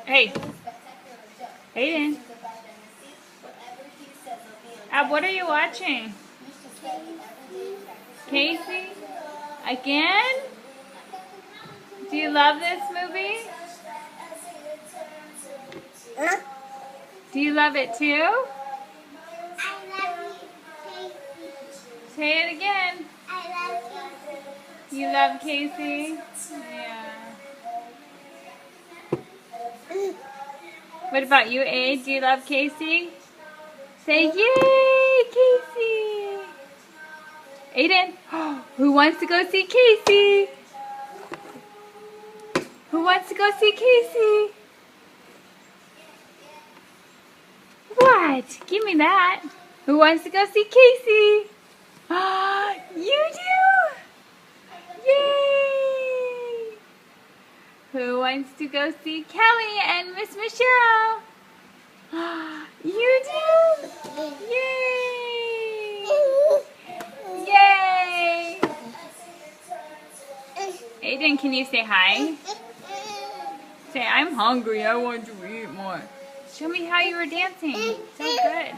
Hey, Aiden. What are you watching? Casey? Again? Do you love this movie? Do you love it too? Say it again. You love Casey? Yeah. What about you, Aid? Do you love Casey? Say yay, Casey! Aiden, who wants to go see Casey? Who wants to go see Casey? What? Give me that. Who wants to go see Casey? You do? Yay! Who wants to go see Kelly and Miss Michelle? You do? Yay! Yay! Aiden, can you say hi? Say, I'm hungry. I want to eat more. Show me how you were dancing. So good.